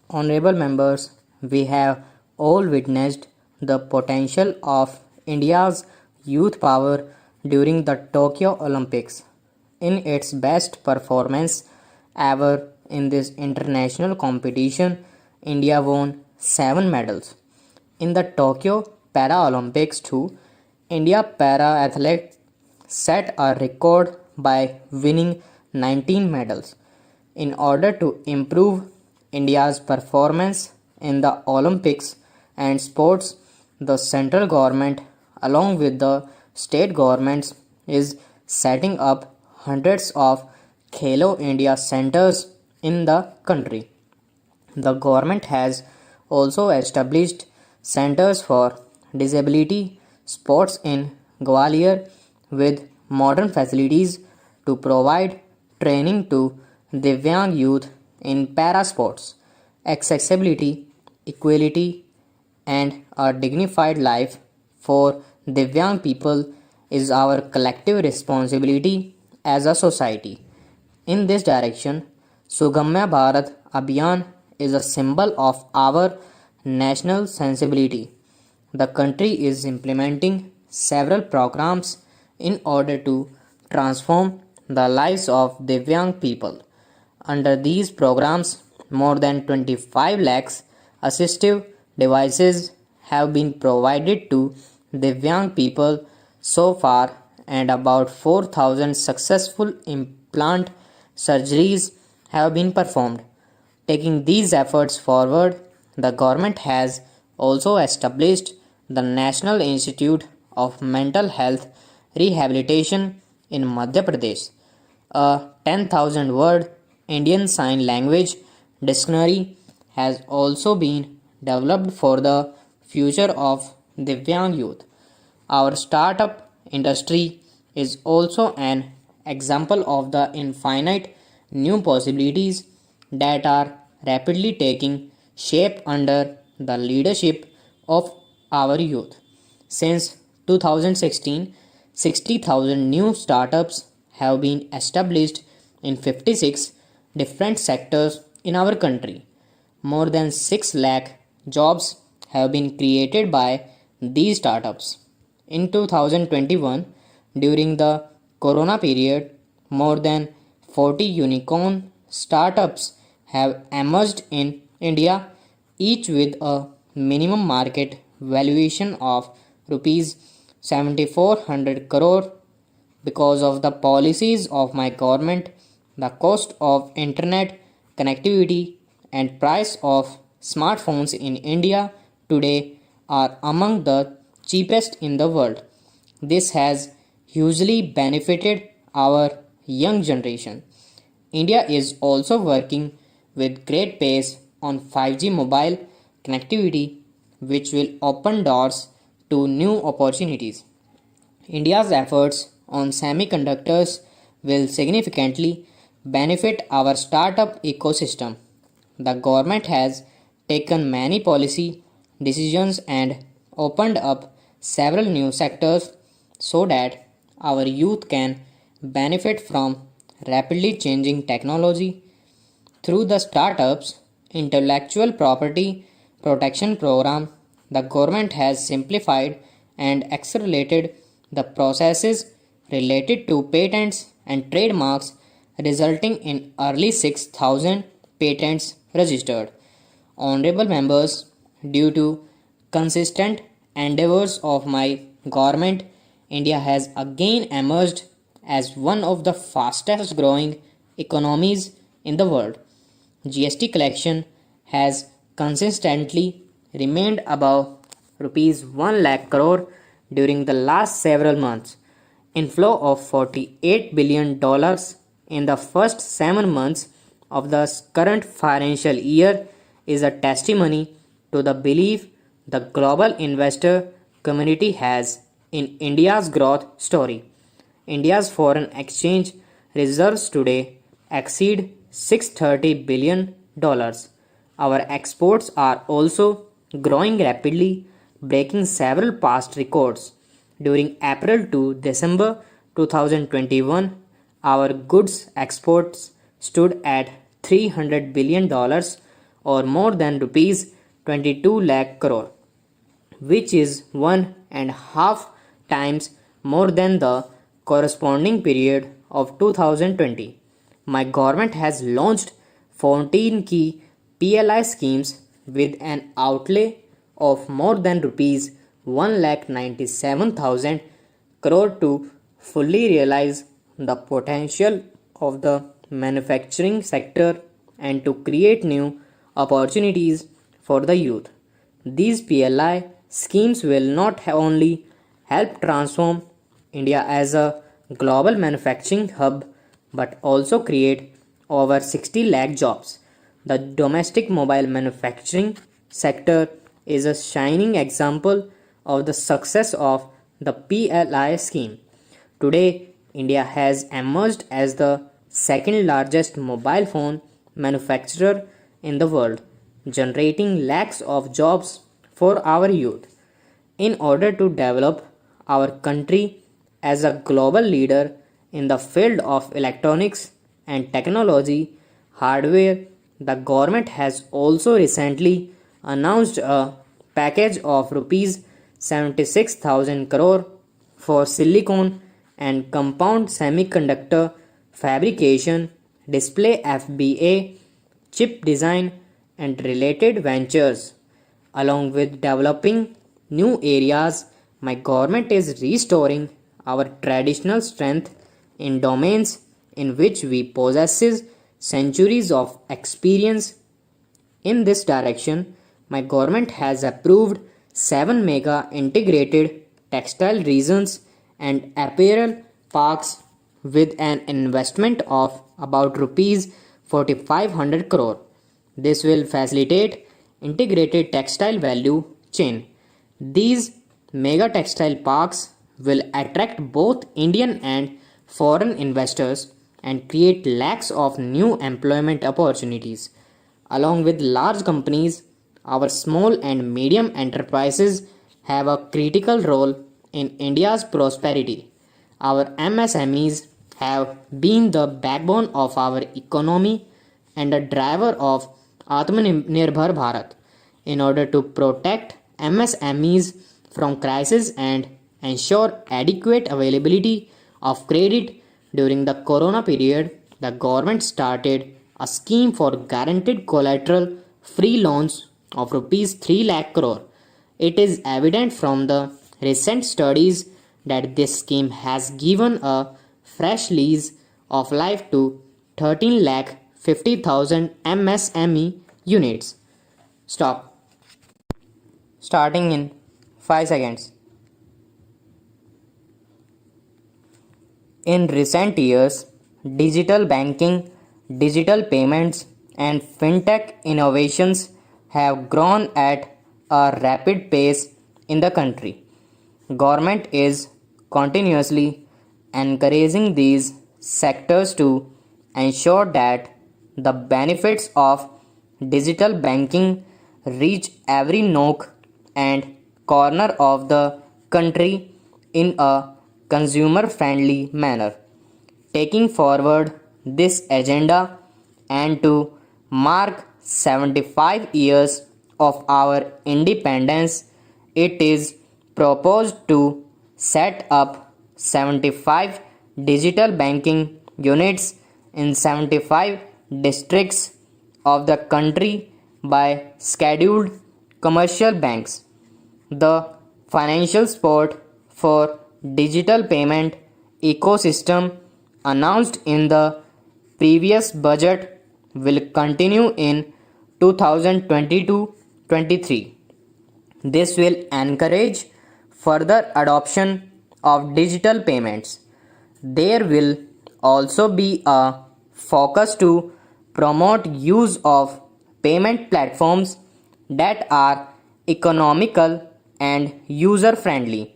[SPEAKER 1] Honorable members, we have all witnessed the potential of India's youth power during the Tokyo Olympics. In its best performance ever in this international competition, India won 7 medals. In the Tokyo Paralympics too, India para athletes set a record by winning 19 medals. In order to improve India's performance in the Olympics and sports, the central government, along with the state governments, is setting up hundreds of Khelo India centers in the country. The government has also established centers for disability sports in Gwalior with modern facilities to provide training to Divyang youth in para sports, accessibility, equality, and a dignified life for Divyang people is our collective responsibility as a society. In this direction, Sugamya Bharat Abhiyan is a symbol of our national sensibility. The country is implementing several programs in order to transform the lives of Divyang people. Under these programs, more than 25 lakhs assistive devices have been provided to Divyang people so far, and about 4,000 successful implant surgeries have been performed. Taking these efforts forward, the government has also established the National Institute of Mental Health Rehabilitation in Madhya Pradesh. A 10,000 word Indian Sign Language dictionary has also been developed for the future of Divyang youth. Our startup industry is also an example of the infinite new possibilities that are rapidly taking shape under the leadership of our youth. Since 2016, 60,000 new startups have been established in 56 different sectors in our country. More than 6 lakh jobs have been created by these startups. In 2021, during the corona period, more than 40 unicorn startups have emerged in India, each with a minimum market valuation of rupees 7400 crore. Because of the policies of my government, the cost of internet connectivity and price of smartphones in India today are among the cheapest in the world. This has hugely benefited our young generation. India is also working with great pace on 5G mobile connectivity, which will open doors to new opportunities. India's efforts on semiconductors will significantly benefit our startup ecosystem. The government has taken many policy decisions and opened up several new sectors so that our youth can benefit from rapidly changing technology. Through the Startups Intellectual Property Protection Program, the government has simplified and accelerated the processes related to patents and trademarks, resulting in early 6,000 patents registered. Honorable members, due to consistent endeavors of my government, India has again emerged as one of the fastest growing economies in the world. GST collection has consistently remained above rupees 1 lakh crore during the last several months. Inflow of $48 billion in the first 7 months of the current financial year is a testimony to the belief the global investor community has in India's growth story. India's foreign exchange reserves today exceed $630 billion. Our exports are also growing rapidly, breaking several past records. During April to December 2021, our goods exports stood at $300 billion or more than rupees 22 lakh crore, which is 1.5 times more than the corresponding period of 2020. My government has launched 14 key PLI schemes with an outlay of more than rupees 1,97,000 crore to fully realize the potential of the manufacturing sector and to create new opportunities for the youth. These PLI schemes will not only help transform India as a global manufacturing hub but also create over 60 lakh jobs. The domestic mobile manufacturing sector is a shining example of the success of the PLI scheme. Today, India has emerged as the second largest mobile phone manufacturer in the world, generating lakhs of jobs for our youth. In order to develop our country as a global leader in the field of electronics and technology hardware, the government has also recently announced a package of rupees 76,000 crore for silicon and compound semiconductor fabrication, display FBA, chip design, and related ventures. Along with developing new areas, my government is restoring our traditional strength in domains in which we possess centuries of experience. In this direction, my government has approved 7 mega integrated textile regions and apparel parks with an investment of about rupees 4500 crore. This will facilitate integrated textile value chain. These mega textile parks will attract both Indian and foreign investors and create lakhs of new employment opportunities. Along with large companies, our small and medium enterprises have a critical role in India's prosperity. Our MSMEs have been the backbone of our economy and a driver of Atmanirbhar Bharat. In order to protect MSMEs from crisis and ensure adequate availability of credit during the corona period, the government started a scheme for guaranteed collateral free loans of rupees 3 lakh crore. It is evident from the recent studies that this scheme has given a fresh lease of life to 13 lakh 50,000 MSME units. Stop. Starting in 5 seconds. In recent years, digital banking, digital payments, and fintech innovations have grown at a rapid pace in the country. Government is continuously encouraging these sectors to ensure that the benefits of digital banking reach every nook and corner of the country in a consumer friendly manner. Taking forward this agenda and to mark 75 years of our independence, it is proposed to set up 75 digital banking units in 75 districts of the country by scheduled commercial banks. The financial support for digital payment ecosystem announced in the previous budget will continue in 2022-23. This will encourage further adoption of digital payments. There will also be a focus to promote use of payment platforms that are economical and user friendly.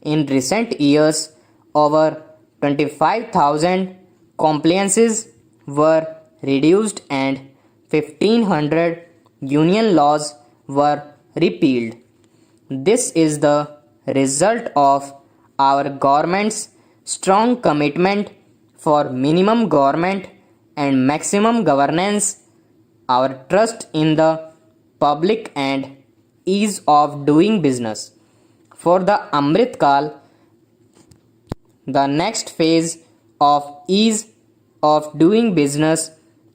[SPEAKER 1] In recent years, over 25,000 compliances were reduced and 1,500 union laws were repealed. This is the result of our government's strong commitment for minimum government and maximum governance, our trust in the public and ease of doing business. For the Amrit Kal, the next phase of ease of doing business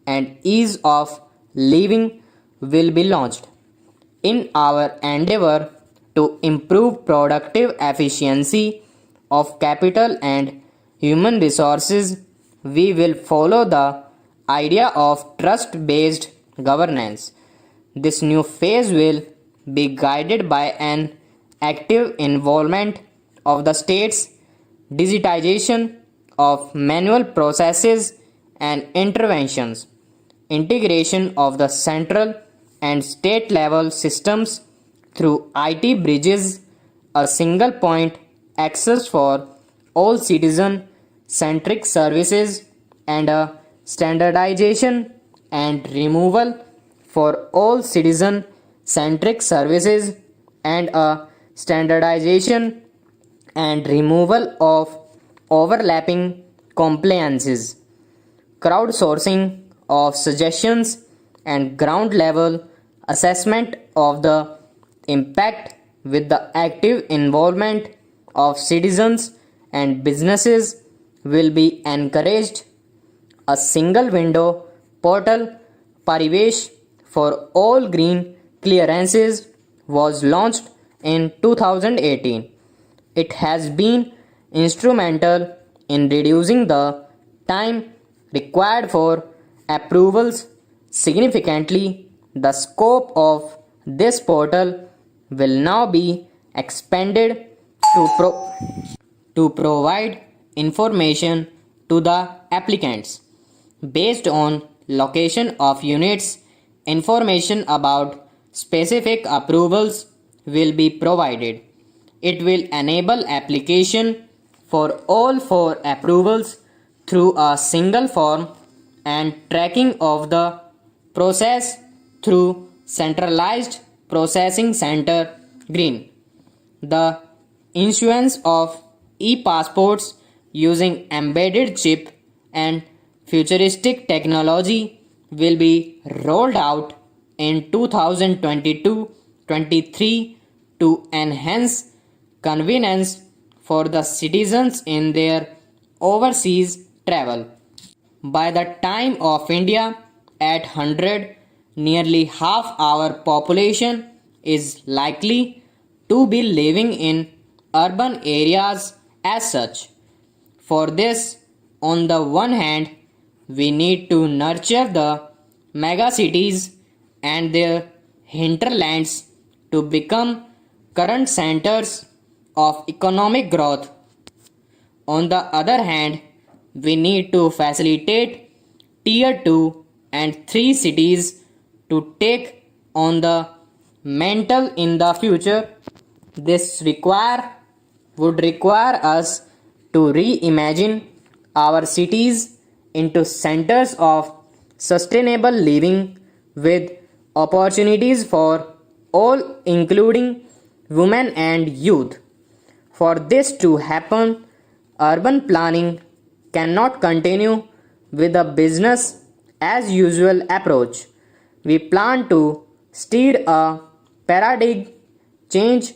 [SPEAKER 1] and ease of living will be launched. In our endeavor to improve productive efficiency of capital and human resources, we will follow the idea of trust based governance. This new phase will be guided by an active involvement of the states, digitization of manual processes and interventions, integration of the central and state level systems through IT bridges, a single point access for all citizen centric services, and a standardization and removal for all citizen centric services, and a standardization and removal of overlapping compliances, crowdsourcing of suggestions, and ground level assessment of the impact with the active involvement of citizens and businesses will be encouraged. A single window portal Parivesh for all green clearances was launched in 2018. It has been instrumental in reducing the time required for approvals significantly. The scope of this portal will now be expanded to provide information to the applicants based on location of units. Information about specific approvals will be provided. It will enable application for all four approvals through a single form and tracking of the process through centralized processing center green. The issuance of e-passports using embedded chip and futuristic technology will be rolled out in 2022-23 to enhance convenience for the citizens in their overseas travel. By the time of India at 100, nearly half our population is likely to be living in urban areas as such. For this, on the one hand, we need to nurture the megacities and their hinterlands to become current centers of economic growth. On the other hand, we need to facilitate Tier 2 and 3 cities to take on the mantle in the future. This would require us to reimagine our cities into centers of sustainable living with opportunities for all, including women and youth. For this to happen, urban planning cannot continue with a business as usual approach. We plan to steer a paradigm change.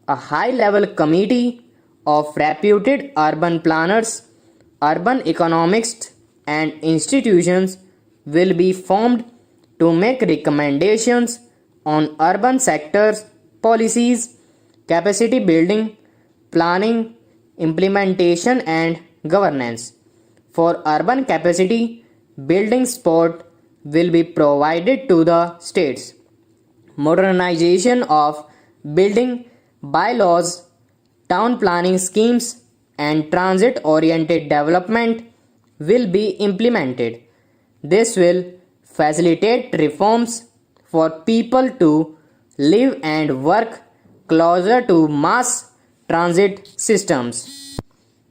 [SPEAKER 1] A high level committee of reputed urban planners, urban economists, and institutions will be formed to make recommendations on urban sectors, policies, capacity building, planning, implementation, and governance. For urban capacity building, support will be provided to the states. Modernization of building bylaws, town planning schemes, and transit oriented development will be implemented. This will facilitate reforms for people to live and work closer to mass transit systems.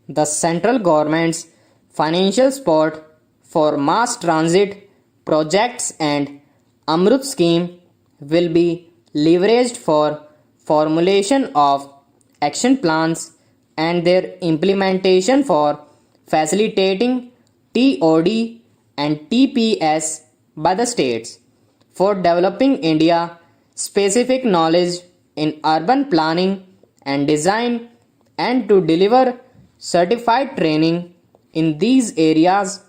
[SPEAKER 1] The central government's financial support for mass transit projects and Amrut scheme will be leveraged for formulation of action plans and their implementation for facilitating TOD and TPS by the states. For developing India specific knowledge in urban planning and design, and to deliver certified training in these areas,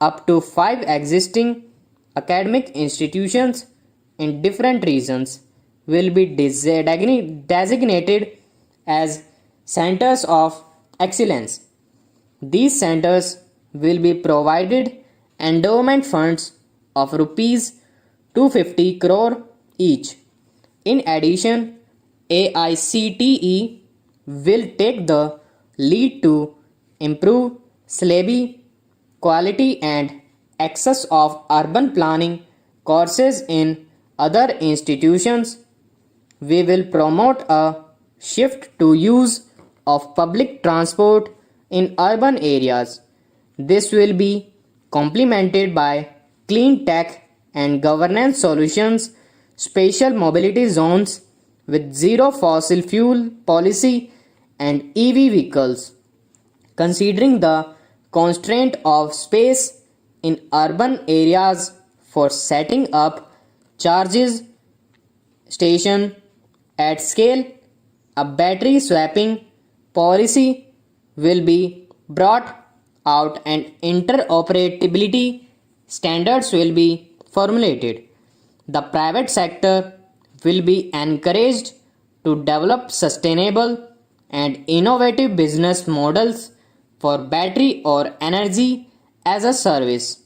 [SPEAKER 1] up to 5 existing academic institutions in different regions will be designated as centers of excellence. These centers will be provided endowment funds of rupees 250 crore each. In addition, AICTE will take the lead to improve syllabi quality and access of urban planning courses in other institutions. We will promote a shift to use of public transport in urban areas. This will be complemented by clean tech and governance solutions, special mobility zones with zero fossil fuel policy and EV vehicles. Considering the constraint of space in urban areas for setting up charges station at scale, a battery swapping policy will be brought out and interoperability standards will be formulated. The private sector will be encouraged to develop sustainable and innovative business models for battery or energy as a service.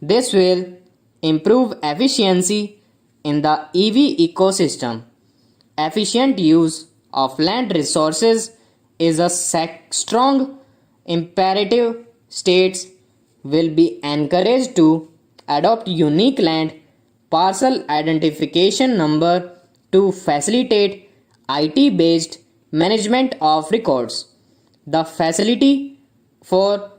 [SPEAKER 1] This will improve efficiency in the EV ecosystem. Efficient use of land resources is a strong imperative. States will be encouraged to adopt unique land parcel identification number to facilitate IT based management of records. The facility for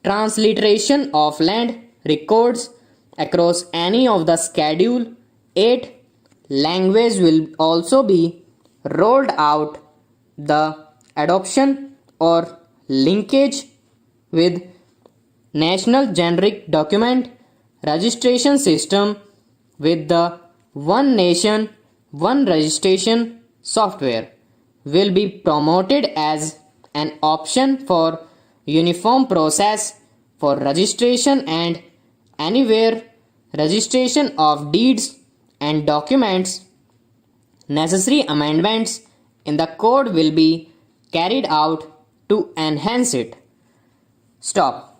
[SPEAKER 1] transliteration of land records across any of the Schedule 8 language will also be rolled out. The adoption or linkage with National Generic Document Registration System with the One Nation, One Registration software will be promoted as an option for uniform process for registration and anywhere registration of deeds and documents. Necessary amendments in the code will be carried out to enhance it. Stop.